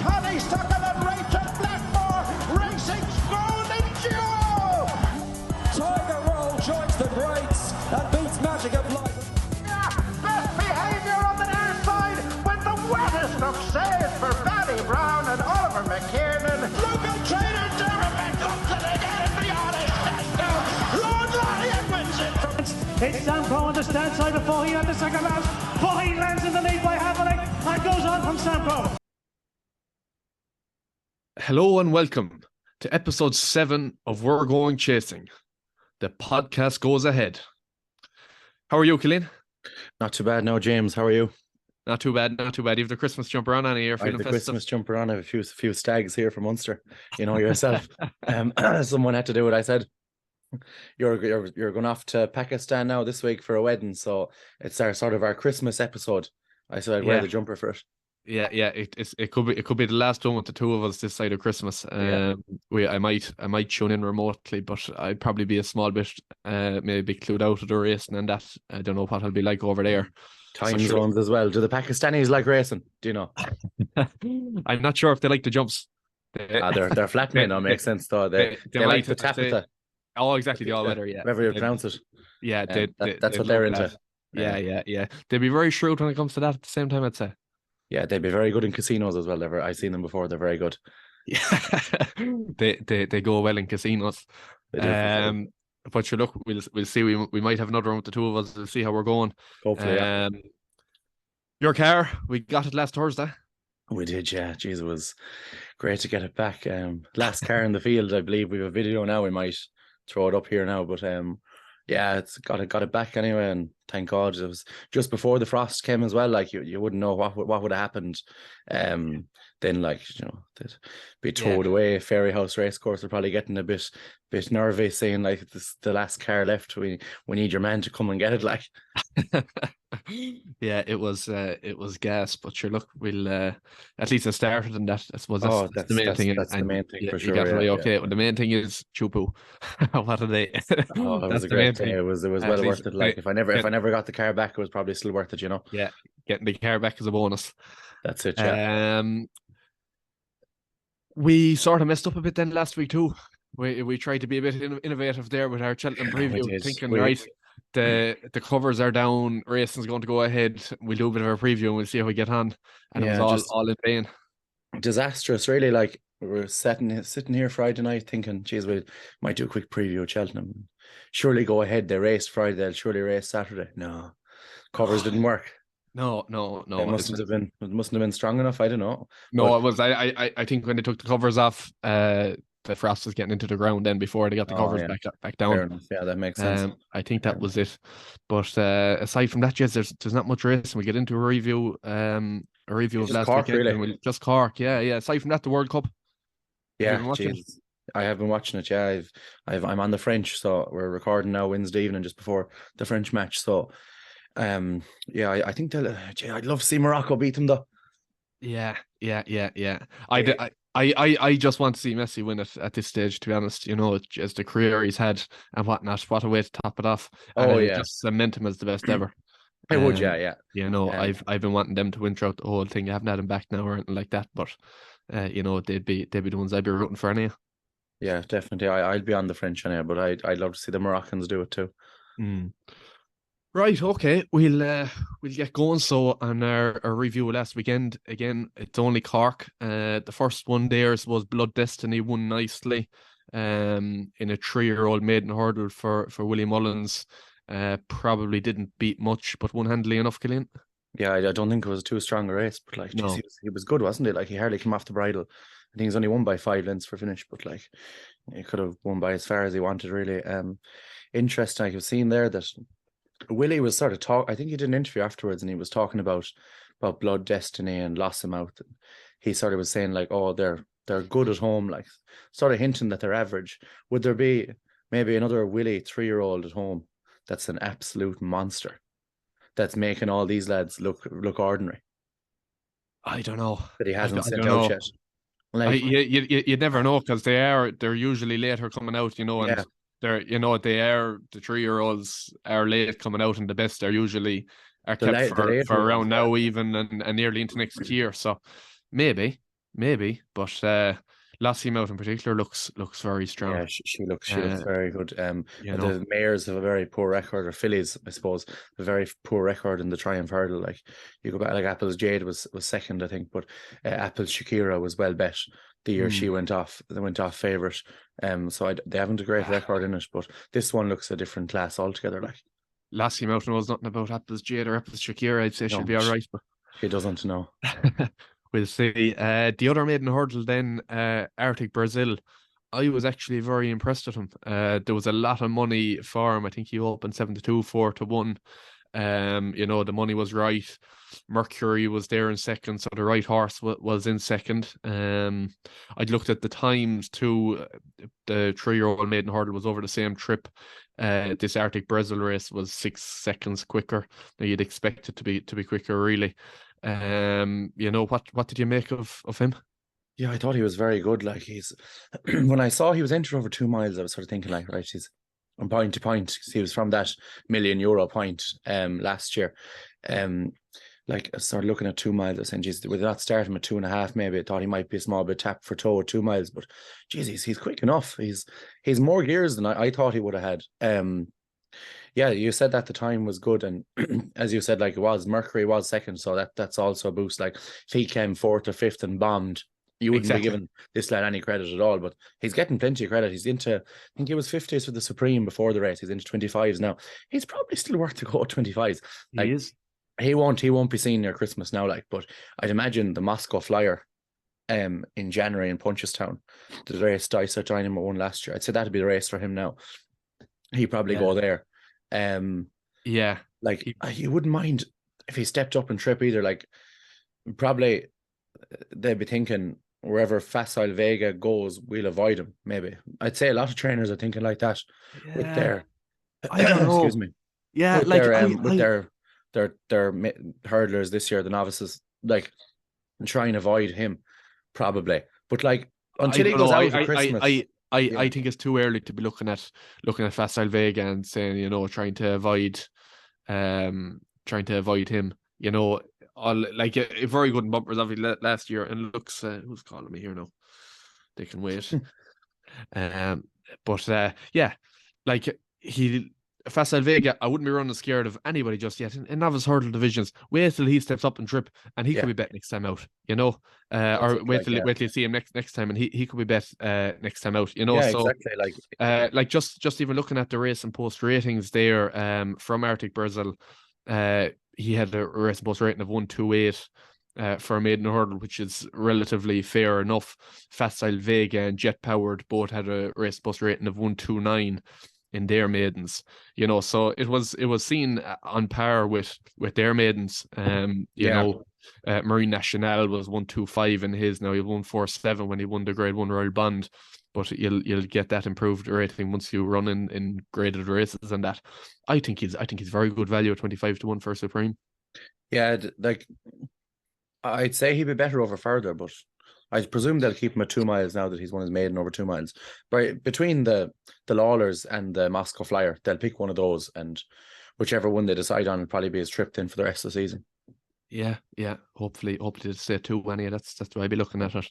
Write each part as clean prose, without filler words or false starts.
Honeysuckle and Rachel Blackmore, Racing's golden duo! Tiger Roll joins the greats and beats Magic of Light. Best behaviour on the near side with the wettest of saves for Barry Brown and Oliver McKiernan. Local trainer Derek comes in again and beyond his test. Lord Lyon wins it from... It's Samco on the stand side before he had the second round. Fahey lands in the lead by half a length and goes on from Samco. Hello and welcome to episode 7 of We're Going Chasing. The podcast goes ahead. How are you, Killeen? Not too bad now, James. How are you? Not too bad, not too bad. You have the Christmas jumper on here. I have the Christmas jumper on. I have a few stags here from Munster. You know yourself. Someone had to do it. I said, you're going off to Pakistan now this week for a wedding, so it's our sort of our Christmas episode. I said I'd wear the jumper for it. Yeah. It could be the last one with the two of us this side of Christmas. I might tune in remotely, but I'd probably be a small bit maybe clued out of the racing and that. I don't know what I'll be like over there. Time zones as well. Do the Pakistanis like racing? Do you know? I'm not sure if they like the jumps. They're flat men. That makes sense though. They like the taffeta. Oh, exactly, the all-weather, yeah. Whatever you pronounce it. Yeah, that's what they're into. Yeah. They'd be very shrewd when it comes to that at the same time, I'd say. Yeah, they'd be very good in casinos as well. I've seen them before. They're very good. Yeah, they go well in casinos. But sure, look, we'll see. We might have another one with the two of us. We'll see how we're going. Hopefully, yeah. Your car, we got it last Thursday. We did, yeah. Jeez, it was great to get it back. Last car in the field, I believe. We have a video now. We might throw it up here now, but yeah, it's got it back anyway, and thank God it was just before the frost came as well. Like you wouldn't know what would have happened. Then they'd be towed away. Fairyhouse racecourse are probably getting a bit nervy, saying like this the last car left. We need your man to come and get it. Like, yeah, it was gas, but sure, look, we'll at least it started, and that I suppose that's the main thing. That's the main thing for sure. Okay. Well, the main thing is Chupu. What a day! Oh, it was a great day. It was well worth it. Like if I never got the car back, it was probably still worth it. You know. Yeah, getting the car back is a bonus. That's it. Yeah. We sort of messed up a bit then last week too. We tried to be a bit innovative there with our Cheltenham preview, thinking right, the covers are down, racing's going to go ahead. We'll do a bit of a preview and we'll see how we get on. And it was all in vain. Disastrous, really. Like we were sitting here Friday night thinking, geez, we might do a quick preview of Cheltenham. Surely go ahead. They raced Friday. They'll surely race Saturday. No, covers didn't work. No. It mustn't have been strong enough. I don't know. No, it was. I think when they took the covers off, the frost was getting into the ground then before they got the covers back down. Fair enough. Yeah, that makes sense. I think that was it. But aside from that, yes, there's not much racing. We get into a review of last Cork, weekend. Really. Just Cork, yeah. Aside from that, the World Cup. Yeah, I have been watching it. Yeah, I'm on the French, so we're recording now Wednesday evening just before the French match. So. I think I'd love to see Morocco beat them though. Yeah. I just want to see Messi win it at this stage, to be honest. You know, as the career he's had and whatnot, what a way to top it off. Just cement him as the best ever. I would, yeah. You know, I've been wanting them to win throughout the whole thing. I haven't had him back now or anything like that, but they'd be the ones I'd be rooting for anyway. Yeah, definitely. I'd be on the French anyway, but I'd love to see the Moroccans do it too. Right, okay, we'll get going. So on our review last weekend, again, it's only Cork. The first one there was Blood Destiny, won nicely in a 3-year-old maiden hurdle for Willie Mullins. Probably didn't beat much, but won handily enough, Killeen. Yeah, I don't think it was too strong a race, but like, no. he was good, wasn't he? Like, he hardly came off the bridle. I think he's only won by 5 lengths for finish, but like, he could have won by as far as he wanted, really. Interesting, I've seen there that Willie was sort of I think he did an interview afterwards and he was talking about Blood Destiny and Lossomouth. And he sort of was saying like, oh, they're good at home, like sort of hinting that they're average. Would there be maybe another Willie 3-year-old at home that's an absolute monster that's making all these lads look ordinary? I don't know. That he hasn't sent out yet. Like, you never know, because they're usually later coming out, you know, and yeah. The 3-year-olds are late coming out, and the best are usually kept for around now even and nearly into next year. So maybe maybe, but Lassie Mouth in particular looks very strong. Yeah, she looks very good. You know, The Mayors have a very poor record, or Phillies, I suppose, a very poor record in the Triumph Hurdle. Like you go back, like Apple's Jade was second, I think, but Apple's Shakira was well bet the year she went off. They went off favourite. So they haven't a great record in it, but this one looks a different class altogether. Like Lassie Mouth knows nothing about Apple's Jade or Apple's Shakira. I'd say she'll be all right, but she doesn't know. we'll see. The other maiden hurdle then, Arctic Brazil. I was actually very impressed with him. There was a lot of money for him. I think he opened 7-2, 4-1. The money was right. Mercury was there in second, so the right horse was in second. I'd looked at the times too. The 3-year-old maiden hurdle was over the same trip. This Arctic Brazil race was 6 seconds quicker. Now you'd expect it to be quicker, really. What did you make of him? Yeah, I thought he was very good. Like when I saw he was entered over 2 miles, I was sort of thinking like, right, he's on point to point. He was from that €1,000,000 point last year. Like I started looking at 2 miles. I was saying, geez, with that starting at 2.5, maybe I thought he might be a small bit tapped for toe at 2 miles. But geez, he's quick enough. He's more gears than I thought he would have had. Yeah, you said that the time was good, and as you said, like Mercury was second, so that's also a boost. Like if he came fourth or fifth and bombed, you wouldn't be giving this lad any credit at all. But he's getting plenty of credit. He's into, I think he was 50s for the Supreme before the race. He's into 25s now. He's probably still worth to go at 25s. Like, he is. He won't be seen near Christmas now. Like, but I'd imagine the Moscow Flyer, in January in Punchestown, the race Dyser Dynamo won last year. I'd say that'd be the race for him now. He'd probably go there. Yeah, like you wouldn't mind if he stepped up and trip either. Like probably they'd be thinking wherever Facile Vega goes, we'll avoid him. Maybe I'd say a lot of trainers are thinking like that with their I don't know. excuse me. Yeah, with like their hurdlers this year, the novices, like try and avoid him probably. But like until he goes out for Christmas. I think it's too early to be looking at Facile Vega and saying, trying to avoid him. Like a very good bumpers obviously last year, and looks who's calling me here now? They can wait. Like Facile Vega, I wouldn't be running scared of anybody just yet in novice hurdle divisions. Wait till he steps up and trip, and he could be bet next time out. Or wait till you see him next time, and he could be bet next time out. Yeah, so exactly. like just even looking at the race and post ratings there, from Arctic Brazil, he had a race and post rating of 128. For a maiden hurdle, which is relatively fair enough. Facile Vega and Jet Powered both had a race post rating of 129 in their maidens, so it was seen on par with their maidens. Marine Nationale was 125 in his. Now he 147 when he won the Grade 1 Royal Bond, but you'll get that improved rating once you run in graded races, and that I think he's very good value at 25-1 for Supreme. Yeah, like I'd say he'd be better over further, but I presume they'll keep him at 2 miles now that he's won his maiden over 2 miles. But between the Lawlers and the Moscow Flyer, they'll pick one of those, and whichever one they decide on will probably be his trip in for the rest of the season. Yeah. Hopefully to say 2 anyway. That's the way I'd be looking at it.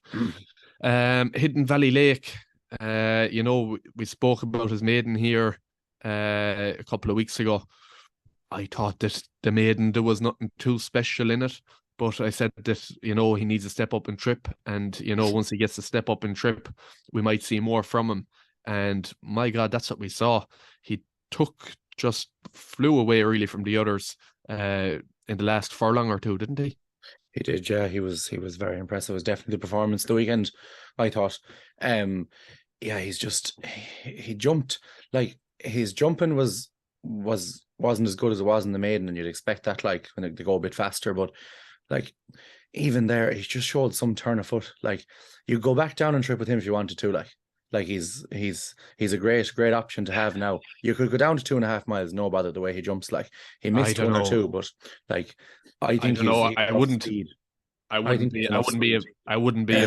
Hidden Valley Lake. We spoke about his maiden here a couple of weeks ago. I thought that the maiden, there was nothing too special in it. But I said that, he needs to step up and trip. And, once he gets to step up and trip, we might see more from him. And my God, that's what we saw. He just flew away really from the others in the last furlong or two, didn't he? He did, yeah. He was very impressive. It was definitely the performance the weekend, I thought. He jumped. Like his jumping wasn't as good as it was in the maiden, and you'd expect that, like, when they go a bit faster, but like even there, he just showed some turn of foot. Like you go back down and trip with him if you wanted to. Like he's a great option to have now. You could go down to 2.5 miles, no bother, the way he jumps. Like he missed one or two, but like I wouldn't be of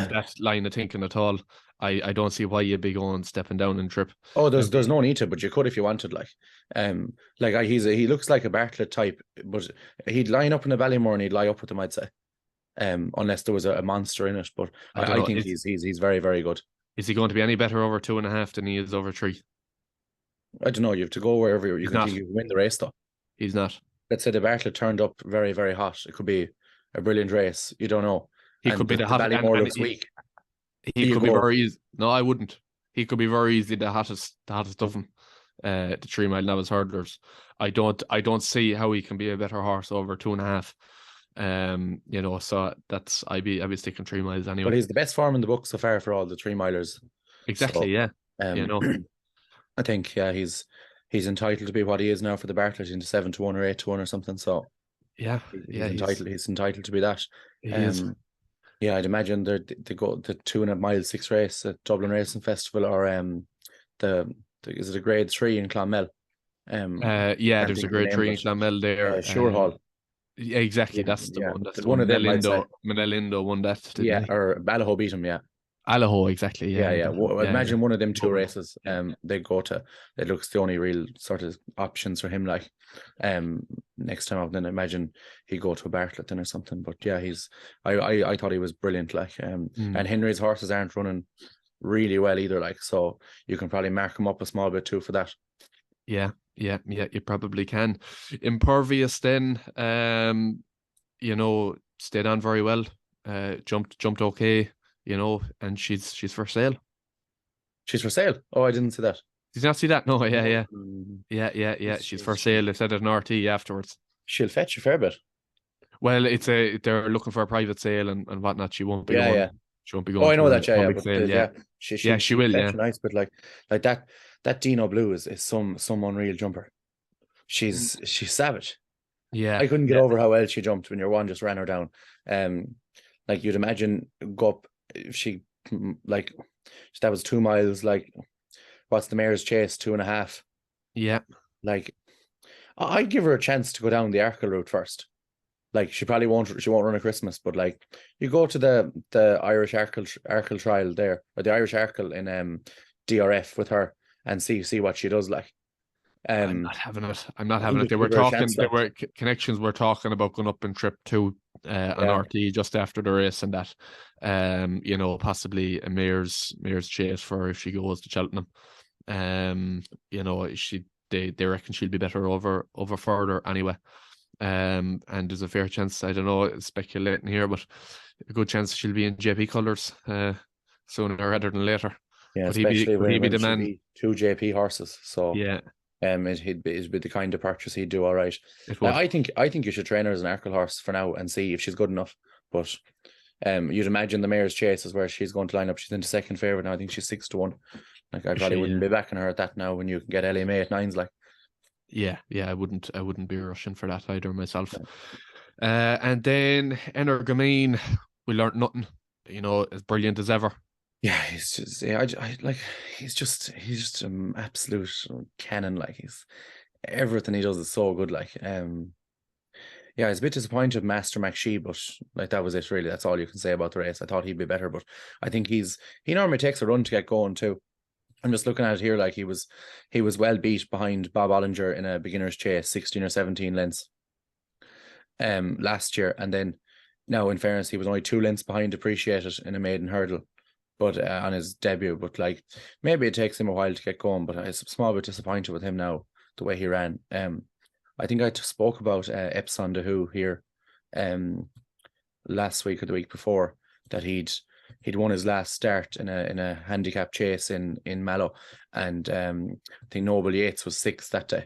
that line of thinking at all. I don't see why you'd be going stepping down and trip. Oh, there's no need to, but you could if you wanted. He looks like a Bartlett type, but he'd line up in a Ballymore and he'd lie up with them, I'd say. unless there was a monster in it. But I don't I know. think he's very, very good. Is he going to be any better over 2.5 than he is over 3? I don't know. You have to go wherever you He's can not. think you can win the race, though. He's not. Let's say the Bartlett turned up very, very hot. It could be a brilliant race. You don't know. He could be the hot. Ballymore looks weak. He could be very easy. No, I wouldn't. He could be very easy the hottest of them. The 3 mile novice hurdlers. I don't see how he can be a better horse over 2.5. You know, so that's I'd be sticking 3 miles anyway. But he's the best form in the book so far for all the 3 milers. Exactly, so, yeah. You know, I think he's entitled to be what he is now for the Bartlett into 7-1 or 8-1 or something. So he's entitled to be that. He is. Yeah, I'd imagine they go the 2.5 mile 6 race at Dublin Racing Festival, or is it a grade 3 in Clonmel? There's a grade 3 in Clonmel there. Sure Hall. Yeah, exactly. That's the one. That's one of them. Manelindo won that. Or Balaho beat him. Yeah. Alaho, exactly. Yeah. Imagine one of them 2 races. They go to. It looks the only real sort of options for him. Like, next time out, then imagine he go to a Bartlett then or something. But yeah, I thought he was brilliant. Like, and Henry's horses aren't running really well either. Like, so you can probably mark him up a small bit too for that. Yeah, you probably can. Impervious then, you know, stayed on very well. Jumped okay. You know, and she's for sale. She's for sale? Oh, I didn't see that. Did you not see that? No, yeah. She's for sale. They said at an RT afterwards. She'll fetch a fair bit. Well, they're looking for a private sale and whatnot. She won't be going. She won't be going. Oh, I know that, sale, she will. Yeah, nice, but like that Dino Blue is some unreal jumper. She's savage. Yeah, I couldn't get over how well she jumped when your one just ran her down. Like you'd imagine go up. If that was 2 miles, like what's the Mayor's Chase, 2.5? Yeah, like I'd give her a chance to go down the Arkle route first. Like she won't run a Christmas, but like you go to the Irish Arkle trial there, or the Irish Arkle in DRF with her and see what she does. Like I'm not having it. They were talking. There were connections. Were talking about going up in trip 2 on RT just after the race, and that you know, possibly a Mayor's Chase for her if she goes to Cheltenham. You know, they reckon she'll be better over further anyway. And there's a fair chance, I don't know, speculating here, but a good chance she'll be in JP colours sooner rather than later. Yeah, but especially when he'd be the man. 2 JP horses. So yeah. It'd be the kind of purchase he'd do all right. I think you should train her as an Arkle horse for now and see if she's good enough. But you'd imagine the Mayor's Chase is where she's going to line up. She's into second favourite now. I think she's 6-1. Like I probably wouldn't be backing her at that now when you can get LA May at 9s. Like I wouldn't be rushing for that either myself. And then Energamine, we learnt nothing. You know, as brilliant as ever. Yeah, he's just he's just an absolute cannon. Like everything he does is so good. Like yeah, it's a bit disappointed Master McShee, but like that was it really. That's all you can say about the race. I thought he'd be better, but I think he normally takes a run to get going too. I'm just looking at it here, like he was well beat behind Bob Ollinger in a beginner's chase, 16 or 17 lengths last year, and then now in fairness he was only 2 lengths behind Appreciated in a maiden hurdle. But on his debut, but like maybe it takes him a while to get going. But I'm a small bit disappointed with him now, the way he ran. I think I spoke about Epson de Who here last week or the week before, that he'd won his last start in a handicap chase in Mallow, and I think Noble Yates was 6th that day.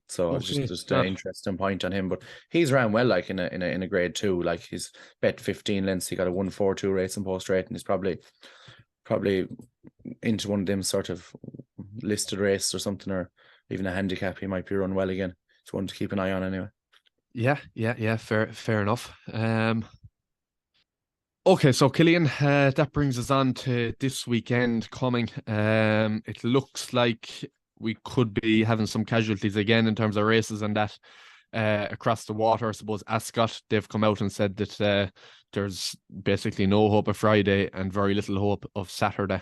So it's just an interesting point on him, but he's ran well, like in a grade 2, like he's bet 15 lengths. He got a 1-4-2 race in post rate, and he's probably into one of them sort of listed race or something, or even a handicap. He might be run well again. It's one to keep an eye on anyway. Yeah. Fair enough. Okay, so Killian, that brings us on to this weekend coming. It looks like we could be having some casualties again in terms of races and that across the water. I suppose Ascot, they've come out and said that there's basically no hope of Friday and very little hope of Saturday.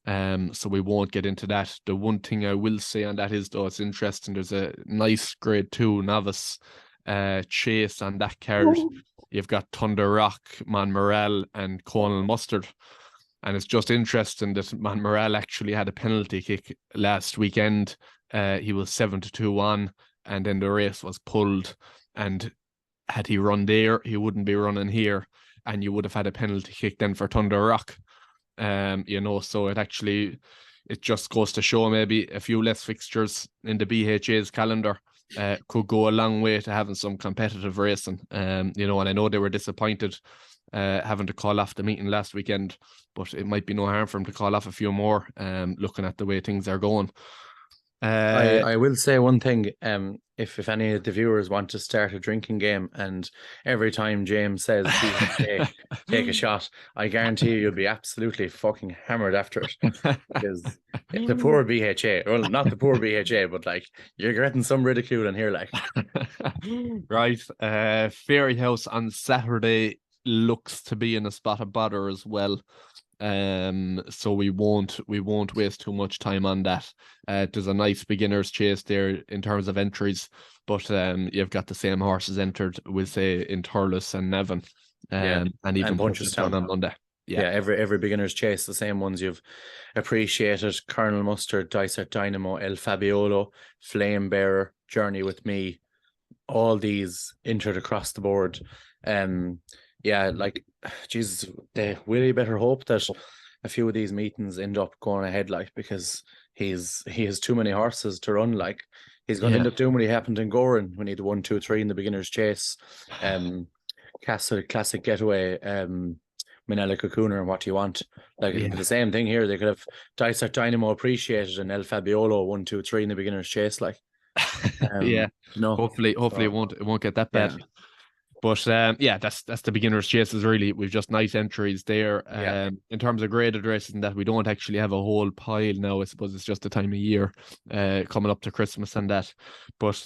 So we won't get into that. The one thing I will say on that is, though, it's interesting, there's a nice grade 2 novice chase on that card. you've got Thunder Rock, Monmoral, and Conal Mustard. And it's just interesting that Monmoral actually had a penalty kick last weekend. He was 7-2 on, and then the race was pulled. And had he run there, he wouldn't be running here, and you would have had a penalty kick then for Thunder Rock. So it just goes to show maybe a few less fixtures in the BHA's calendar could go a long way to having some competitive racing. And I know they were disappointed having to call off the meeting last weekend, but it might be no harm for them to call off a few more, looking at the way things are going. I will say one thing. If any of the viewers want to start a drinking game, and every time James says take a shot, I guarantee you'll be absolutely fucking hammered after it. Because the poor BHA, well, not the poor BHA, but like you're getting some ridicule in here, like. Right. Fairyhouse on Saturday looks to be in a spot of bother as well. So we won't waste too much time on that. There's a nice beginner's chase there in terms of entries, but you've got the same horses entered with, say, in Thurles and Navan, and even Punchestown on Monday. Yeah, every beginner's chase, the same ones you've appreciated: Colonel Mustard, Dysart Dynamo, El Fabiolo, Flame Bearer, Journey with Me. All these entered across the board. Like, Jesus, they really better hope that a few of these meetings end up going ahead, like, because he has too many horses to run. Like, he's going to end up doing what he happened in Goran when he had 1, 2, 3 in the beginner's chase. Castle Classic Getaway, Manila Cocooner, and What Do You Want? Like, the same thing here. They could have Dysart Dynamo Appreciated and El Fabiolo 1, 2, 3 in the beginner's chase. Like, hopefully it won't get that bad. But that's the beginner's chases. Really, we've just nice entries there. In terms of graded races, and that we don't actually have a whole pile now. I suppose it's just the time of year coming up to Christmas and that. But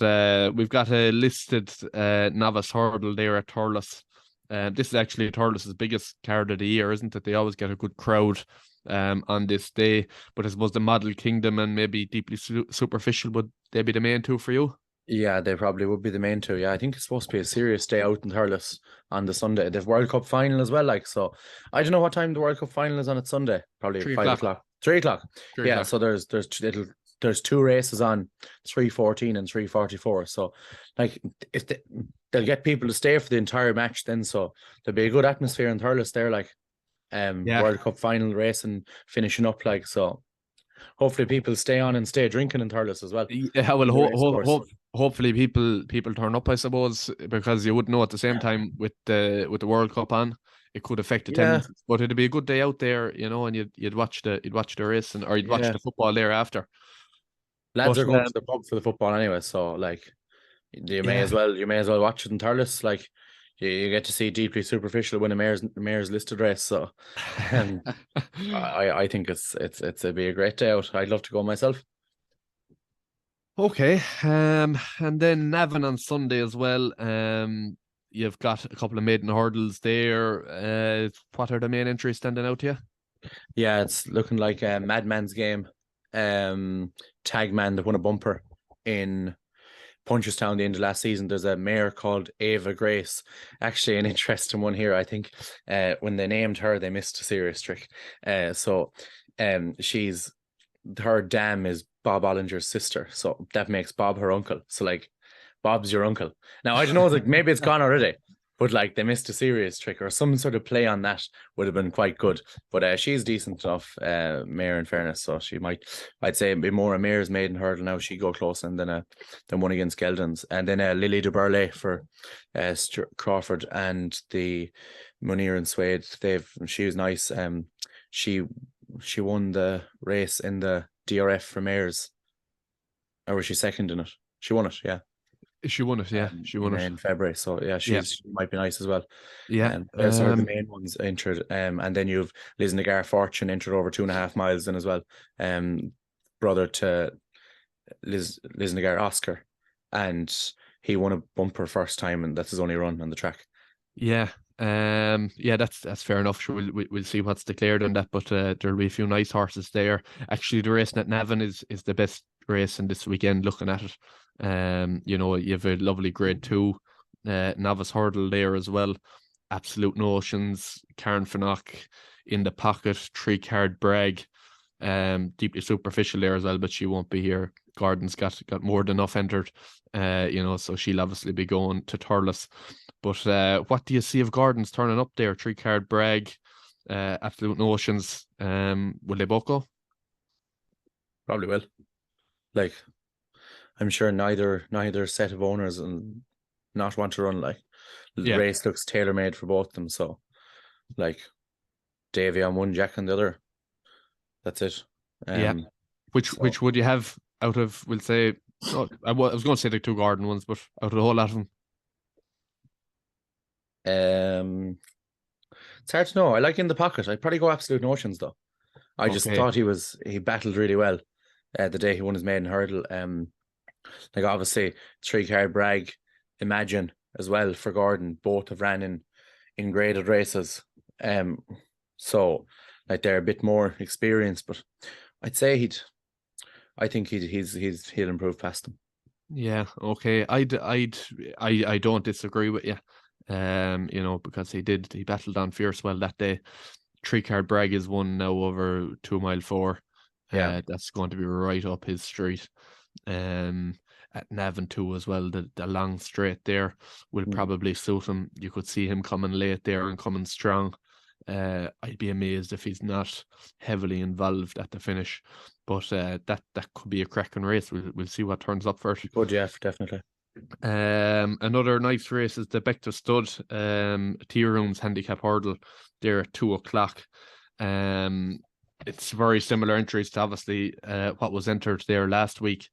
we've got a listed novice hurdle there at Thurles. This is actually Thurles' biggest card of the year, isn't it? They always get a good crowd on this day. But I suppose the Model Kingdom and maybe Deeply Superficial, would they be the main two for you? Yeah, they probably would be the main two. Yeah, I think it's supposed to be a serious day out in Thurles on the Sunday. They've World Cup final as well. Like, so I don't know what time the World Cup final is on. It's Sunday, probably 5 o'clock. 3 o'clock. Yeah, so there's 2 races on, 3:14 and 3:44. So, like, if they'll get people to stay for the entire match, then so there'll be a good atmosphere in Thurles there. Like, World Cup final race and finishing up. Like, so hopefully people stay on and stay drinking in Thurles as well. Yeah, well, hopefully people turn up, I suppose, because you wouldn't know at the same time with the World Cup on, it could affect attendance. Yeah. But it'd be a good day out there, and you'd watch the race or you'd watch the football thereafter. Lads are going to the pub for the football anyway, so like you may as well watch it in Thurles. Like you get to see Deeply Superficial win a mayor's listed race. So I think it'd be a great day out. I'd love to go myself. Okay, and then Navan on Sunday as well. You've got a couple of maiden hurdles there. What are the main entries standing out to you? Yeah, it's looking like a Madman's Game. Tagman that won a bumper in Punchestown the end of last season. There's a mare called Ava Grace. Actually, an interesting one here. I think when they named her, they missed a serious trick. Her dam is Bob Ollinger's sister, so that makes Bob her uncle. So like, Bob's your uncle. Now I don't know, like maybe it's gone already, but like they missed a serious trick or some sort of play on that would have been quite good. But she's decent enough, mare in fairness. So she might, I'd say, be more a mare's maiden hurdle now. She go close and then one against Geldens, and then Lily de Burley for Crawford and the Munir and Swade. She was nice. She won the race in the DRF for mares, or was she second in it? She won it, yeah. She won it, yeah. She won it in February. So yeah, she might be nice as well. Yeah, those are the main ones entered. And then you've Liz Nagar Fortune entered over 2.5 miles in as well. Brother to Liz Nagar Oscar, and he won a bumper first time, and that's his only run on the track. Yeah. That's fair enough. Sure, we'll see what's declared on that, but there'll be a few nice horses there. Actually, the race at Navan is the best race in this weekend. Looking at it, you have a lovely Grade 2 novice hurdle there as well. Absolute Notions, Karen Finock in the pocket, 3-card brag. Deeply superficial there as well, but she won't be here. Gordon's got more than enough entered, so she'll obviously be going to Thurles. But what do you see of Gordon's turning up there? 3-card brag, Absolute Notions. Will they both go? Probably will. Like, I'm sure neither set of owners and not want to run. Like, the race looks tailor made for both of them. So, like, Davy on one, Jack on the other. That's it. Which would you have out of, we'll say, I was going to say the 2 Gordon ones, but out of the whole lot of them? It's hard to know. I like In the Pocket. I'd probably go Absolute Notions though. I just thought he battled really well the day he won his maiden hurdle. Like, obviously 3-card brag, Imagine as well for Gordon. Both have ran in graded races. So like, they're a bit more experienced, but I'd say he'll improve past them. Yeah, okay. I don't disagree with you. Because he battled on fierce well that day. 3-card brag is one now over 2 mile 4. Yeah, that's going to be right up his street. At Navan too as well. The long straight there will probably suit him. You could see him coming late there and coming strong. I'd be amazed if he's not heavily involved at the finish. But that could be a cracking race. We'll see what turns up first. Good, yeah, definitely. Another nice race is the Becta Stud Tea Rooms handicap hurdle there at 2:00. It's very similar entries to obviously what was entered there last week.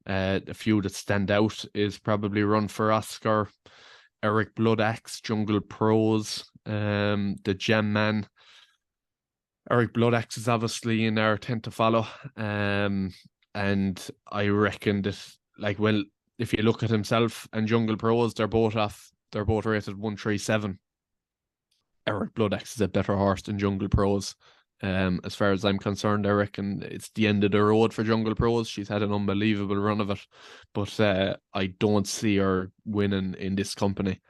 A few that stand out is probably Run for Oscar, Eric Bloodaxe, Jungle Pros, the Gem Man. Eric Bloodaxe is obviously in our 10 to follow. And I reckon that, like, well, if you look at himself and Jungle Pros, they're both rated 137. Eric Bloodaxe is a better horse than Jungle Pros. As far as I'm concerned, I reckon it's the end of the road for Jungle Pros. She's had an unbelievable run of it, but I don't see her winning in this company.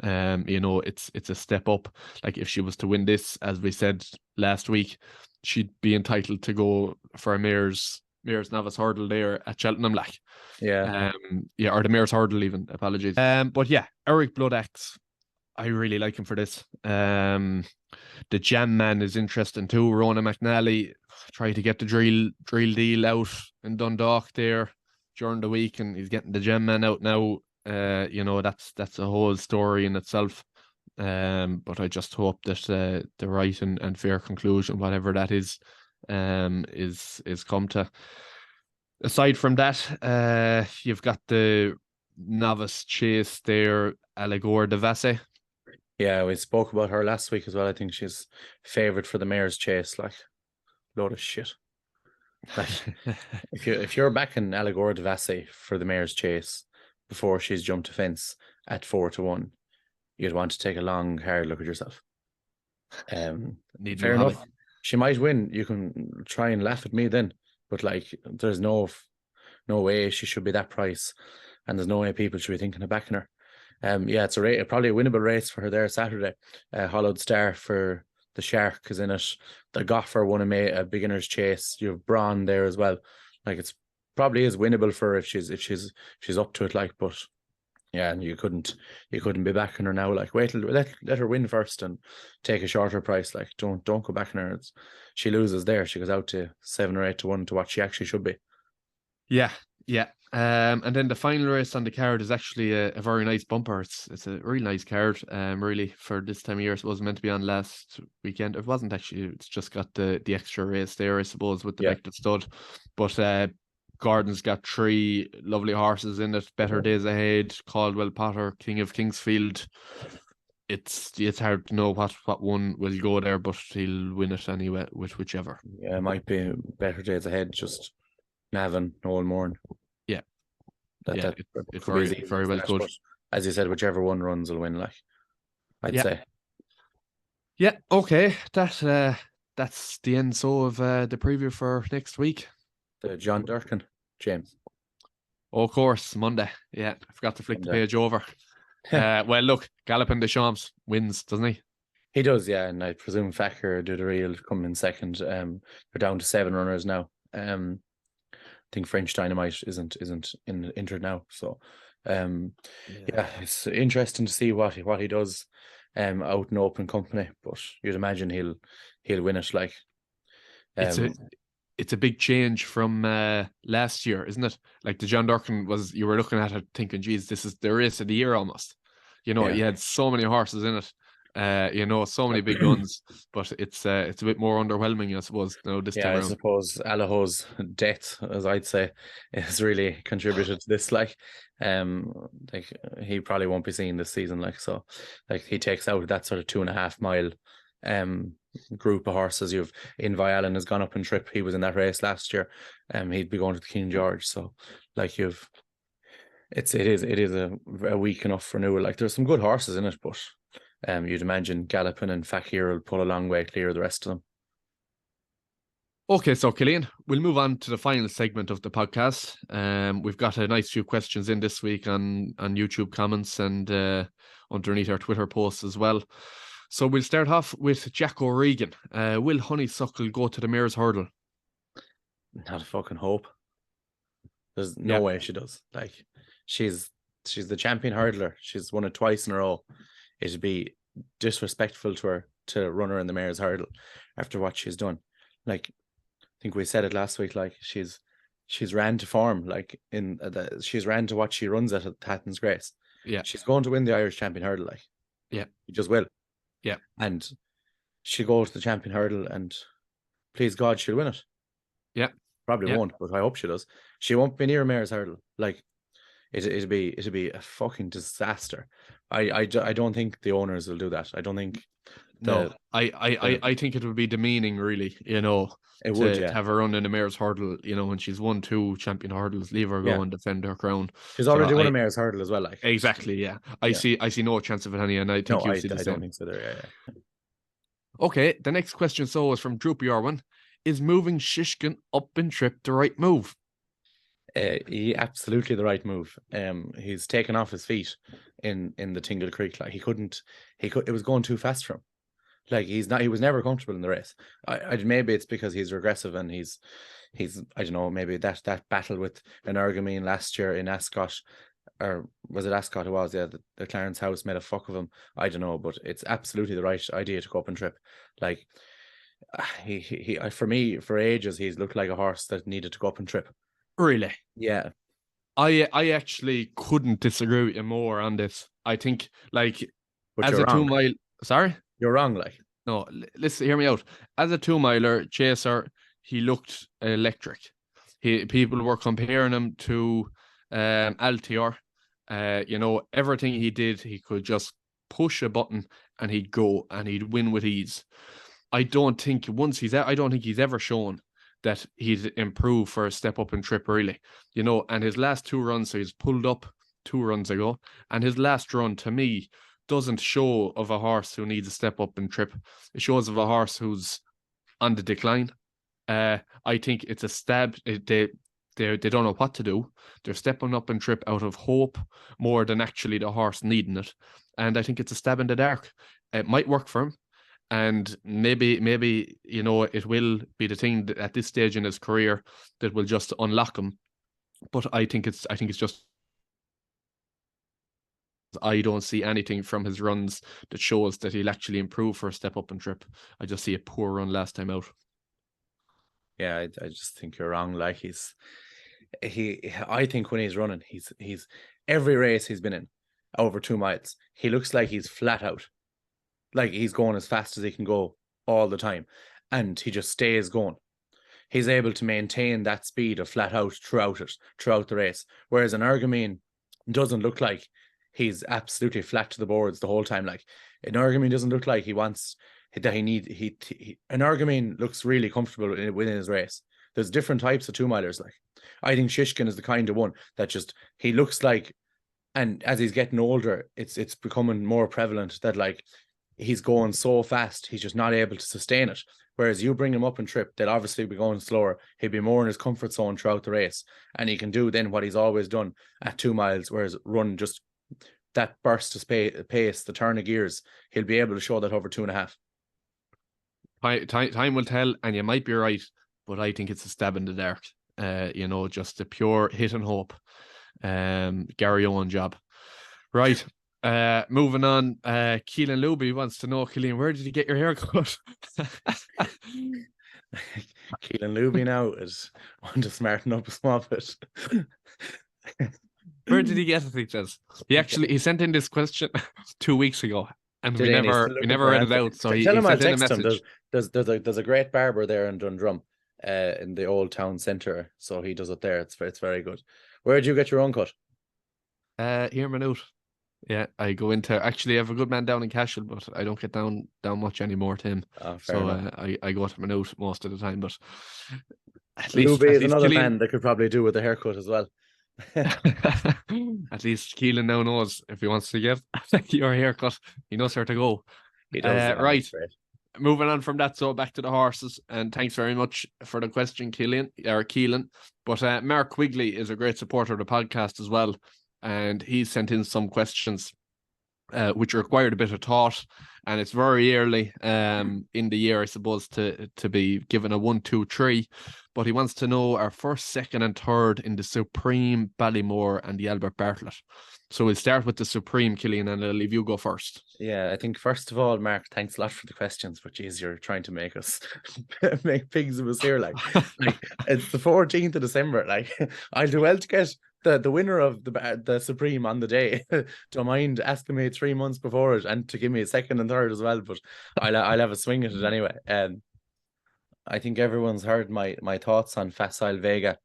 It's a step up. Like, if she was to win this, as we said last week, she'd be entitled to go for a Mayor's Novice Hurdle there at Cheltenham, like. Yeah. Or the Mayor's Hurdle even, apologies. But yeah, Eric Bloodaxe, I really like him for this. The Jam Man is interesting too. Rona McNally tried to get the drill deal out in Dundalk there during the week, and he's getting the Jam Man out now. That's a whole story in itself. But I just hope that the right and fair conclusion, whatever that is come to. Aside from that, you've got the novice chase there, Allegor de Vasse. Yeah, we spoke about her last week as well. I think she's favoured for the Mayor's Chase. Like, load of shit. Like, if you're backing Allegor de Vasse for the Mayor's Chase before she's jumped a fence at 4-1, you'd want to take a long, hard look at yourself. Fair enough. She might win. You can try and laugh at me then, but like, there's no way she should be that price, and there's no way people should be thinking of backing her. It's probably a winnable race for her there Saturday. Hollowed Star for the Shark is in it. The Goffer won a beginner's chase. You have Braun there as well. Like, it's probably is winnable for her if she's up to it. Like, but yeah, and you couldn't be backing her now. Like, wait, let her win first and take a shorter price. Like, don't go backing her. She loses there. She goes out to 7 or 8-1 to what she actually should be. Yeah. And then the final race on the card is actually a very nice bumper. It's a really nice card, really, for this time of year. It was meant to be on last weekend. It wasn't actually. It's just got the extra race there, I suppose, with the Becta Stud. But Gordon's got 3 lovely horses in it. Better Days Ahead, Caldwell Potter, King of Kingsfield. It's hard to know what one will go there, but he'll win it anyway with whichever. Yeah, it might be Better Days Ahead, just Navan, Noel Moran. It very well could. As you said, whichever one runs will win, like, I'd say. Yeah, okay. That's the end of the preview for next week. The John Durkin, James. Oh, of course, Monday. Yeah, I forgot to flick the page over. Well, look, Galopin Deschamps wins, doesn't he? He does, yeah, and I presume Facker do the real come in second. They're down to 7 runners now. I think French Dynamite isn't injured now, so yeah, it's interesting to see what he does out in open company. But you'd imagine he'll win it. Like it's a big change from last year, isn't it? Like the John Durkin you were looking at it thinking, geez, this is the race of the year almost. You know, you had so many horses in it. So many big guns, but it's a bit more underwhelming, I suppose. This time around. I suppose Allaho's death, as I'd say, has really contributed to this. Like he probably won't be seen this season. Like he takes out that sort of 2.5 mile group of horses. You've Invialan has gone up and trip. He was in that race last year. He'd be going to the King George. So like it is a weak enough renewal. Like there's some good horses in it, but you'd imagine Galopin and Fakir will pull a long way clear of the rest of them. Okay, so Cillian, we'll move on to the final segment of the podcast. We've got a nice few questions in this week on YouTube comments and underneath our Twitter posts as well. So we'll start off with Jack O'Regan. Will Honeysuckle go to the Mayor's Hurdle? Not a fucking hope. There's no way she does. Like she's the champion hurdler. She's won it twice in a row. It'd be disrespectful to her to run her in the Mayor's Hurdle after what she's done. Like I think we said it last week. Like she's ran to form. Like she's ran to what she runs at Hatton's Grace. Yeah, she's going to win the Irish Champion Hurdle. Like yeah, she just will. Yeah, and she'll go to the Champion Hurdle, and please God, she'll win it. Yeah, probably won't, but I hope she does. She won't be near Mayor's Hurdle. Like it'd be a fucking disaster. I don't think the owners will do that. I don't think. I think it would be demeaning, really. It would to have her run in the Mayor's Hurdle. When she's won 2 champion hurdles, leave her go and defend her crown. She's already won a Mayor's Hurdle as well. Like exactly, yeah. I see no chance of it, honey, and I think you see the same. I don't think so. There, yeah. Okay, the next question is from Droopy Orwin. Is moving Shishkin up in trip the right move? Absolutely the right move. He's taken off his feet in the Tingle Creek. Like it was going too fast for him. Like he was never comfortable in the race. Maybe it's because he's regressive and he's I don't know, maybe that battle with an Ergamine last year in Ascot, or was it Ascot? It was, yeah. The Clarence House made a fuck of him. I don't know, but it's absolutely the right idea to go up and trip. Like he for me, for ages, he's looked like a horse that needed to go up and trip. Really? Yeah. I actually couldn't disagree with you more on this. I think, like, but as a 2 mile, sorry, you're wrong. Like, no, listen, hear me out. As a 2 miler chaser, he looked electric. People were comparing him to Altior. Everything he did, he could just push a button and he'd go and he'd win with ease. I don't think he's ever shown that he's improved for a step up and trip, really. And his last 2 runs, so he's pulled up 2 runs ago, and his last run, to me, doesn't show of a horse who needs a step up and trip. It shows of a horse who's on the decline. I think it's a stab. They don't know what to do. They're stepping up and trip out of hope more than actually the horse needing it. And I think it's a stab in the dark. It might work for him. And maybe it will be the thing that at this stage in his career that will just unlock him. But I think it's just, I don't see anything from his runs that shows that he'll actually improve for a step up and trip. I just see a poor run last time out. Yeah, I just think you're wrong. Like I think when he's running, he's every race he's been in over 2 miles, he looks like he's flat out. Like he's going as fast as he can go all the time, and he just stays going. He's able to maintain that speed of flat out throughout the race. Whereas an Ergamine doesn't look like he's absolutely flat to the boards the whole time. Like an Ergamine doesn't look like he wants that an Ergamine looks really comfortable within his race. There's different types of 2 milers. Like I think Shishkin is the kind of one that just he looks like, and as he's getting older, it's becoming more prevalent that like he's going so fast, he's just not able to sustain it. Whereas you bring him up and trip, they'll obviously be going slower. He'll be more in his comfort zone throughout the race, and he can do then what he's always done at 2 miles, whereas run just that burst of pace, the turn of gears, he'll be able to show that over 2.5. Time will tell, and you might be right, but I think it's a stab in the dark. Just a pure hit and hope. Gary Owen job. Right. Moving on. Keelan Luby wants to know, Killian, where did you get your haircut? Keelan Luby now is want to smarten up a small bit. Where did he get it? He says he sent in this question 2 weeks ago, and we never read it out. So he tell him I'll sent in a text him. message. There's a great barber there in Dundrum, in the old town centre. So he does it there. It's very good. Where did you get your own cut? Here, Maynooth. Yeah, I go into actually I have a good man down in Cashel, but I don't get down much anymore to him. So I go to Maynooth most of the time. But at least another Keelan, man that could probably do with a haircut as well. At least Keelan now knows if he wants to get your haircut, he knows where to go. He does. Right. Moving on from that, so back to the horses, and thanks very much for the question, Keelan. But Mark Quigley is a great supporter of the podcast as well, and he sent in some questions which required a bit of thought, and it's very early in the year, I suppose, to be given a 1, 2, 3. But he wants to know our first, second, and third in the Supreme, Ballymore, and the Albert Bartlett. So we'll start with the Supreme, Killian, and I'll leave you go first. Yeah, I think first of all, Mark, thanks a lot for the questions. But geez, you're trying to make us make pigs of us here. Like it's the 14th of December. Like I'll do well to get the winner of the Supreme on the day. Don't mind asking me 3 months before it and to give me a second and third as well. But I'll have a swing at it anyway. I think everyone's heard my thoughts on Facile Vega,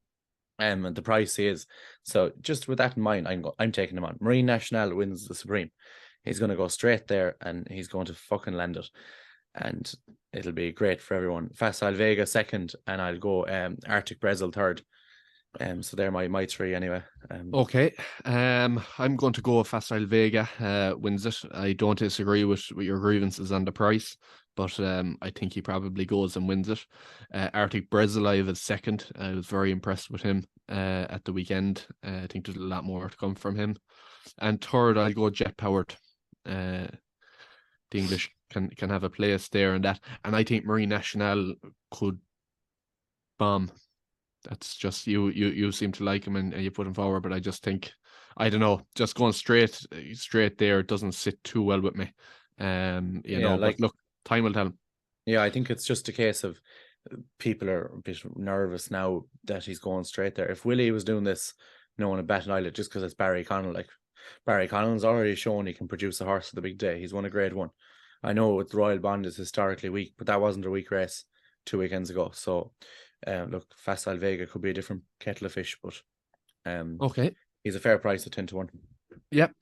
and the price he is. So just with that in mind, I'm taking him on. Marine National wins the Supreme. He's going to go straight there, and he's going to fucking land it, and it'll be great for everyone. Facile Vega second, and I'll go Arctic Brazil third. So they're my three anyway. Okay. I'm going to go Facile Vega wins it. I don't disagree with your grievances on the price, but I think he probably goes and wins it. Arctic Brazil I have as second. I was very impressed with him at the weekend. I think there's a lot more to come from him. And third, I'll go Jet Powered. The English can have a place there and that. And I think Marine National could bomb. That's just you seem to like him and you put him forward, but I just think, I don't know, just going straight there doesn't sit too well with me. But look, time will tell. Yeah, I think it's just a case of people are a bit nervous now that he's going straight there. If Willie was doing this, no one would bat an eyelid just because it's Barry Connell. Like Barry Connell's already shown he can produce a horse for the big day. He's won a grade 1. I know with Royal Bond is historically weak, but that wasn't a weak race 2 weekends ago. So look, Facile Vega could be a different kettle of fish, but okay, he's a fair price at 10-1. Yep,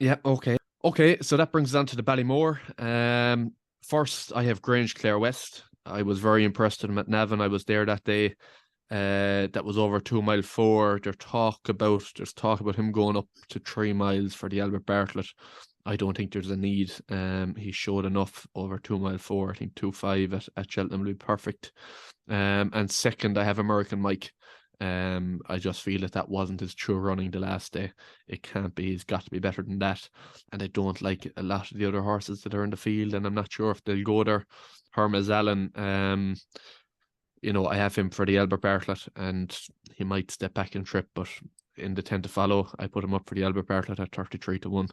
okay. So that brings us on to the Ballymore. First, I have Grange Clare West. I was very impressed with him at Navan. I was there that day. That was over 2 mile 4. There's talk about him going up to 3 miles for the Albert Bartlett. I don't think there's a need. He showed enough over 2 mile 4. I think 2.5 at Cheltenham will be perfect. And second, I have American Mike. I just feel that wasn't his true running the last day. It can't be. He's got to be better than that. And I don't like a lot of the other horses that are in the field, and I'm not sure if they'll go there. Hermes Allen, I have him for the Albert Bartlett, and he might step back and trip, but in the 10 to follow, I put him up for the Albert Bartlett at 33-1.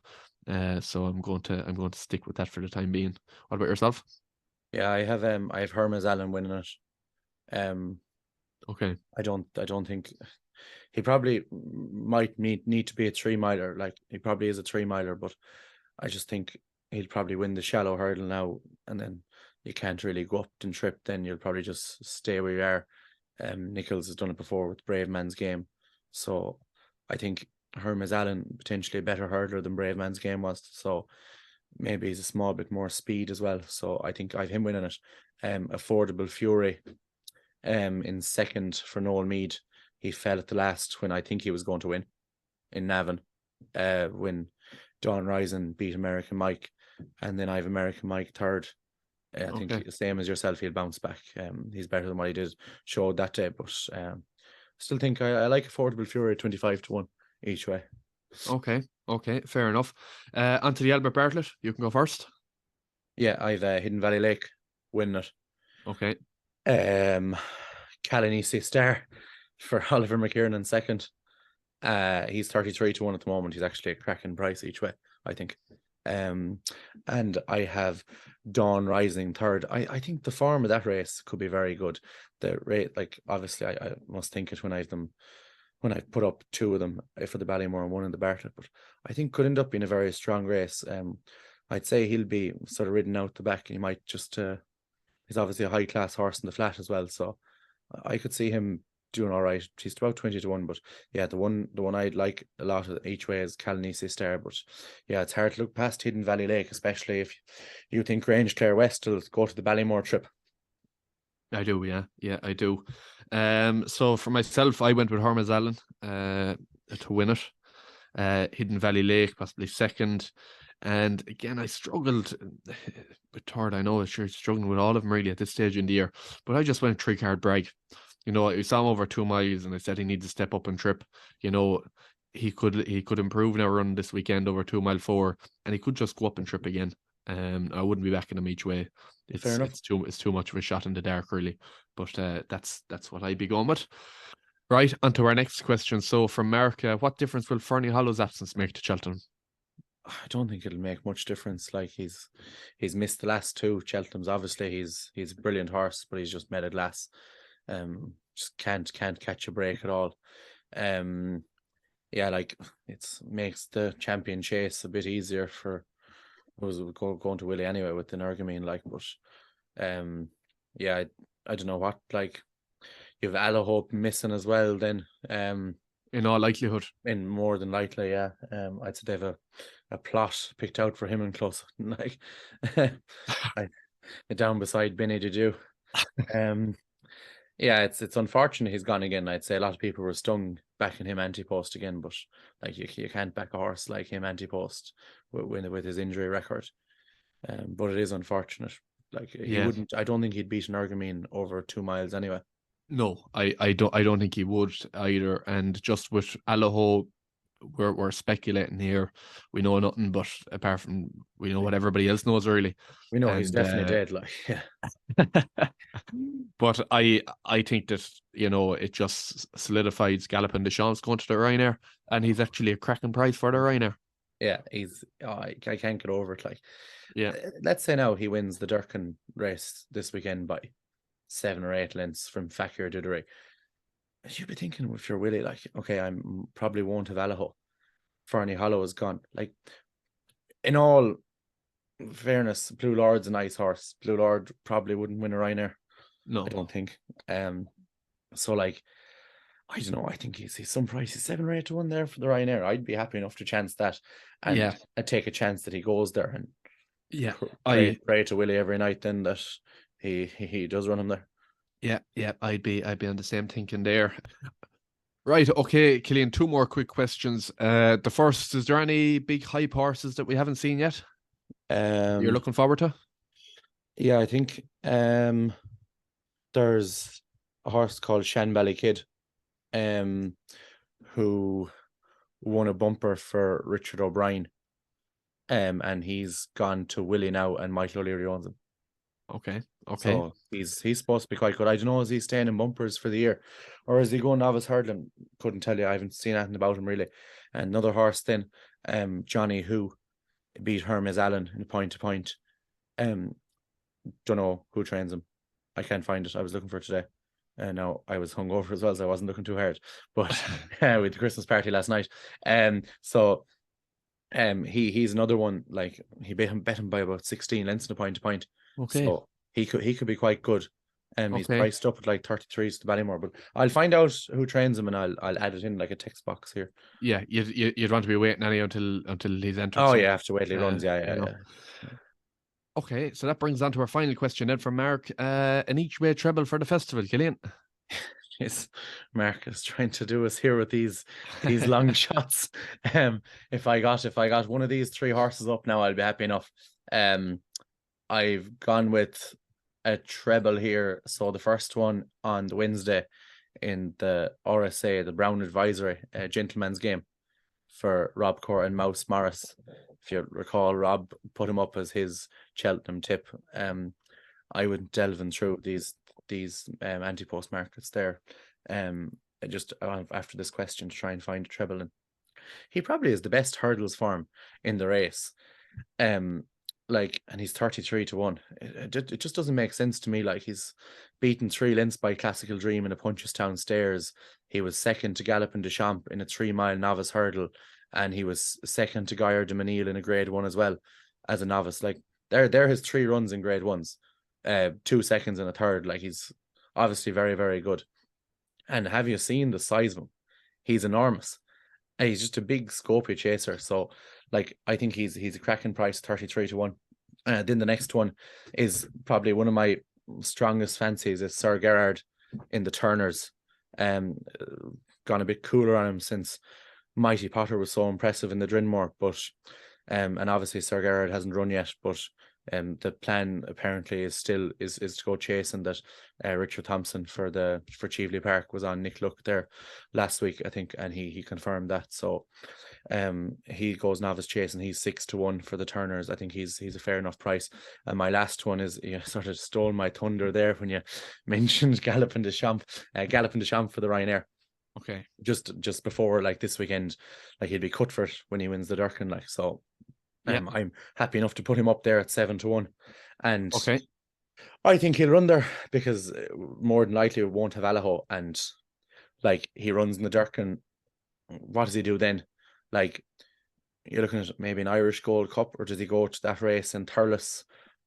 So I'm going to stick with that for the time being. What about yourself? Yeah, I have Hermes Allen winning it. Okay. I don't think he probably might need to be a 3 miler. Like he probably is a 3 miler, but I just think he'll probably win the shallow hurdle now, and then you can't really go up and trip. Then you'll probably just stay where you are. Nichols has done it before with Brave Man's Game, so I think Hermes Allen potentially a better hurdler than Brave Man's Game was. So maybe he's a small bit more speed as well. So I think I've him winning it. Affordable Fury. In second for Noel Meade. He fell at the last when I think he was going to win in Navan, when Don Risen beat American Mike, and then I have American Mike third. I think the same as yourself, he'll bounce back. He's better than what he did showed that day, but still think I like Affordable Fury 25-1 each way. Okay, fair enough. Onto the Albert Bartlett. You can go first. Yeah, I've Hidden Valley Lake winning it. Okay. Calanese Star for Oliver McKiernan second. He's 33-1 at the moment. He's actually a cracking price each way, I think. And I have Dawn Rising third. I think the form of that race could be very good. The rate, like, obviously I must think it when I've put up two of them for the Ballymore and one in the Bartlett, but I think could end up being a very strong race. I'd say he'll be sort of ridden out the back. He might just he's obviously a high class horse in the flat as well, so I could see him doing all right. He's about 20-1, but yeah, the one I'd like a lot of each way is Calanese Star. But yeah, it's hard to look past Hidden Valley Lake, especially if you think Range Clare West will go to the Ballymore trip. I do, yeah, I do. So for myself, I went with Hermes Allen to win it. Hidden Valley Lake possibly second, and again I struggled with third. I know I'm struggling with all of them really at this stage in the year, but I just went 3-card Bragg. You know, I saw him over 2 miles, and I said he needs to step up and trip. You know, he could improve in a run this weekend over 2 mile 4, and he could just go up and trip again. I wouldn't be backing him each way. It's too much of a shot in the dark, really. But that's what I'd be going with. Right, on to our next question. So from Mark, what difference will Fernie Hollow's absence make to Cheltenham? I don't think it'll make much difference. Like, he's missed the last two. Cheltenham's obviously he's a brilliant horse, but he's just made it last. Just can't catch a break at all. Yeah, like, it makes the champion chase a bit easier for who's going to Willie anyway with the Nergamine, like, but yeah, I don't know what, like, you have Allahope missing as well then, in all likelihood. In more than likely, yeah. I'd say they have a plot picked out for him and close, like, down beside Benny did you. Yeah, it's unfortunate he's gone again. I'd say a lot of people were stung backing him anti-post again, but like, you can't back a horse like him anti-post with his injury record. But it is unfortunate. Like, he wouldn't. I don't think he'd beat an Nergamine over 2 miles anyway. No, I don't think he would either. And just with Allaho, we're speculating here. We know nothing, but apart from we know what everybody else knows, really. We know he's definitely dead. Like, yeah. But I think that, you know, it just solidifies Gallopin Deschamps going to the Ryanair, and he's actually a cracking price for the Ryanair. Yeah, I can't get over it. Like, yeah, let's say now he wins the Durkin race this weekend by 7 or 8 lengths from Fakir Dudery. You'd be thinking, if you're Willie, like, okay, I probably won't have Allaho. Fernie Hollow is gone. Like, in all fairness, Blue Lord's a nice horse. Blue Lord probably wouldn't win a Ryanair. No, I don't think. So, like, I don't know. I think he's some price. He's 7 or 8-1 there for the Ryanair. I'd be happy enough to chance that, and I'd take a chance that he goes there, and pray to Willie every night then that he does run him there. Yeah, I'd be on the same thinking there. Right, okay, Killian, 2 more quick questions. The first, is there any big hype horses that we haven't seen yet? You're looking forward to? Yeah, I think there's a horse called Shanbally Kid, who won a bumper for Richard O'Brien, and he's gone to Willie now, and Michael O'Leary owns him. Okay. So he's supposed to be quite good. I don't know, is he staying in bumpers for the year, or is he going novice hurdling? Couldn't tell you. I haven't seen anything about him really. And another horse then, Johnny, who beat Hermes Allen in point to point. Don't know who trains him. I can't find it. I was looking for it today. No, I was hungover as well, so I wasn't looking too hard. But with the Christmas party last night, so he's another one. Like, he bet him by about 16 lengths in a point to point. Okay, so he could be quite good. He's priced up at like 33s to Ballymore, but I'll find out who trains him, and I'll add it in like a text box here. Yeah, you'd want to be waiting until he's entered. Oh, yeah, after wait till he runs. Yeah. Okay, so that brings on to our final question then from Mark. An each way treble for the festival, Killian. Yes, Mark is trying to do us here with these long shots. If I got one of these 3 horses up now, I'll be happy enough. I've gone with a treble here. So the first one on the Wednesday in the RSA, the Brown Advisory, Gentleman's Game, for Rob Core and Mouse Morris. If you recall, Rob put him up as his Cheltenham tip. I would delve in through these anti-post markets there. Just after this question to try and find a treble, and he probably is the best hurdles form in the race. And he's 33-1. It just doesn't make sense to me. Like, he's beaten 3 lengths by Classical Dream in a Punchestown Stairs. He was second to Gallopin des Champs in a 3-mile novice hurdle, and he was second to Gaillard de Menil in a Grade 1 as well as a novice. Like, they're his 3 runs in Grade 1s, 2 seconds and a third. Like, he's obviously very, very good. And have you seen the size of him? He's enormous. And he's just a big Scopia chaser. So, like, I think he's a cracking price, 33-1. Then the next one is probably one of my strongest fancies, is Sir Gerard in the Turners. Gone a bit cooler on him since Mighty Potter was so impressive in the Drinmore, but and obviously Sir Gerard hasn't run yet, but the plan apparently is still is to go chasing that. Richard Thompson for Cheveley Park was on Nick Luck there last week, I think, and he confirmed that. So he goes novice chasing. He's 6-1 for the Turners. I think he's a fair enough price. And my last one is, you sort of stole my thunder there when you mentioned Gallopin des Champs for the Ryanair. Okay. Just before, like, this weekend, like, he'd be cut for it when he wins the Durkin, like, so. I'm happy enough to put him up there at 7-1, and okay, I think he'll run there because more than likely it won't have Allaho, and like, he runs in the Durkin. What does he do then? Like, you're looking at maybe an Irish Gold Cup, or does he go to that race in Thurles,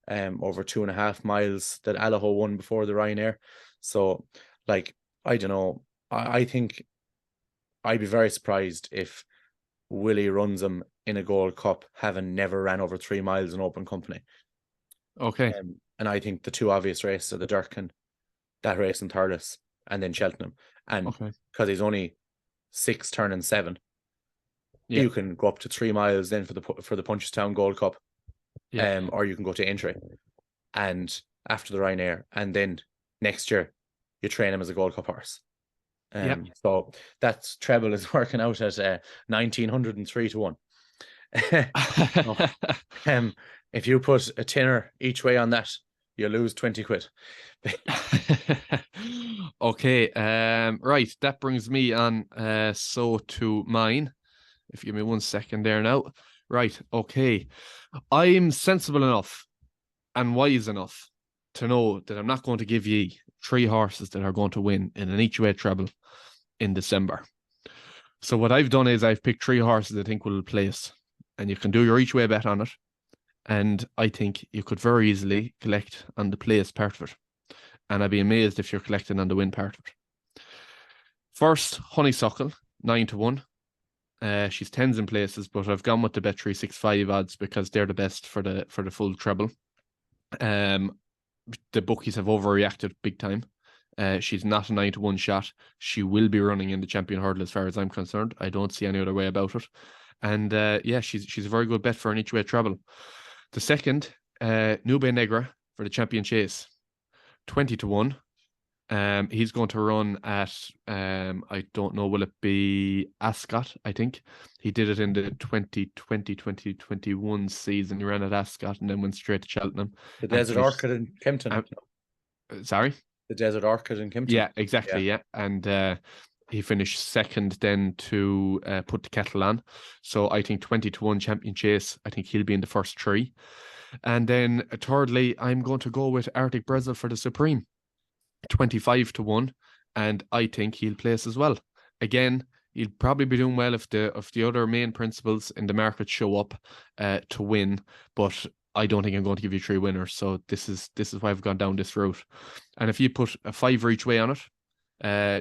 over 2.5 miles that Allaho won before the Ryanair? So, like, I don't know. I think I'd be very surprised if Willie runs him in a Gold Cup, having never ran over 3 miles in open company. Okay. And I think the 2 obvious races are the Durkin, that race in Thurles, and then Cheltenham. And because he's only 6 turning 7, you can go up to 3 miles then for the Punchestown Gold Cup, or you can go to Aintree, and after the Ryanair, and then next year you train him as a Gold Cup horse. So that treble is working out at 1,903-1. If you put a tenner each way on that, you lose 20 quid. Okay, right, that brings me on so to mine. If you give me 1 second there now. Right, okay. I'm sensible enough and wise enough to know that I'm not going to give you 3 horses that are going to win in an each way treble in December. So what I've done is I've picked 3 horses I think will place, and you can do your each way bet on it. And I think you could very easily collect on the place part of it. And I'd be amazed if you're collecting on the win part of it. First, Honeysuckle, 9-1. She's 10s in places, but I've gone with the Bet365 odds because they're the best for the full treble. The bookies have overreacted big time. She's not a 9-1 shot. She will be running in the champion hurdle as far as I'm concerned. I don't see any other way about it. And she's a very good bet for an each way treble. The second, Nube Negra for the champion chase, 20-1. He's going to run at I don't know, will it be Ascot? I think he did it in the 2020-2021 season. He ran at Ascot and then went straight to Cheltenham. The Desert Orchid in Kempton. Sorry, the Desert Orchid in Kempton. Yeah, exactly. Yeah, and he finished second then to put the kettle on. So I think 20-1 champion chase. I think he'll be in the first 3. And then thirdly, I'm going to go with Arctic Brazil for the Supreme, 25-1, and I think he'll place as well. Again, he'll probably be doing well if the other main principles in the market show up to win, but I don't think I'm going to give you 3 winners. So this is why I've gone down this route. And if you put a 5 each way on it,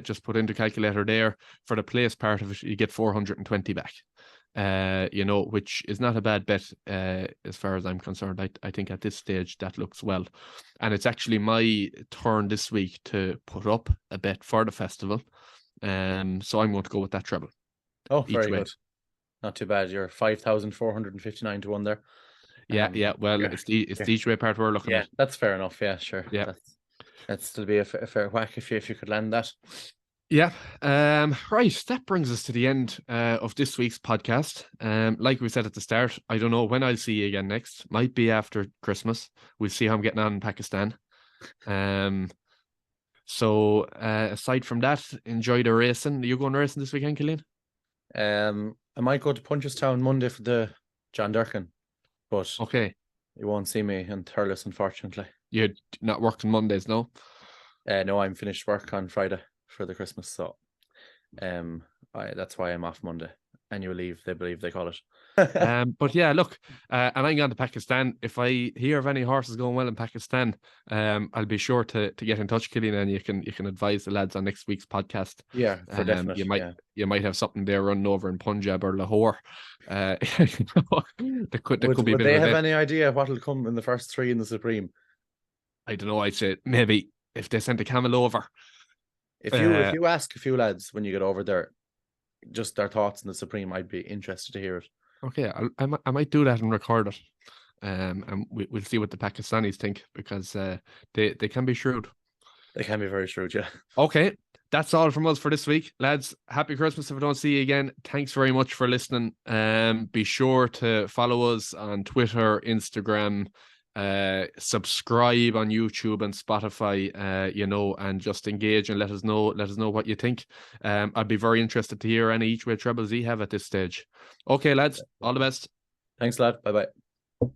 just put in the calculator there, for the place part of it, you get 420 back. Which is not a bad bet as far as I'm concerned. I think at this stage that looks well. And it's actually my turn this week to put up a bet for the festival. So I'm going to go with that treble. Oh, very good. Not too bad. You're 5,459-1 there. Yeah. Well, it's the each way part we're looking at. Yeah, that's fair enough. Yeah, sure. Yeah. That'd still be a fair whack if you could land that. Yeah. Right. That brings us to the end of this week's podcast. Like we said at the start, I don't know when I'll see you again next. Might be after Christmas. We'll see how I'm getting on in Pakistan. So aside from that, enjoy the racing. Are you going racing this weekend, Killian? I might go to Punchestown Monday for the John Durkin, but Okay. you won't see me in Thurles, unfortunately. You're not working Mondays, no? No, I'm finished work on Friday for the Christmas, so that's why I'm off Monday. Annual leave, they believe they call it. But yeah, look, and I'm going to Pakistan. If I hear of any horses going well in Pakistan, I'll be sure to get in touch, Killian, and you can advise the lads on next week's podcast. Yeah, for definite. You might have something there running over in Punjab or Lahore. There could be. Would they have any idea what'll come in the first three in the Supreme? I don't know. I'd say maybe if they sent a camel over. If you ask a few lads when you get over there, just their thoughts in the Supreme, I'd be interested to hear it. Okay, I might do that and record it, and we'll see what the Pakistanis think, because they can be shrewd. They can be very shrewd, yeah. Okay, that's all from us for this week, lads. Happy Christmas if I don't see you again. Thanks very much for listening. Be sure to follow us on Twitter, Instagram, subscribe on YouTube and Spotify, and just engage and let us know what you think. I'd be very interested to hear any each way trebles you have at this stage. Okay, lads, all the best. Thanks, lad. Bye bye.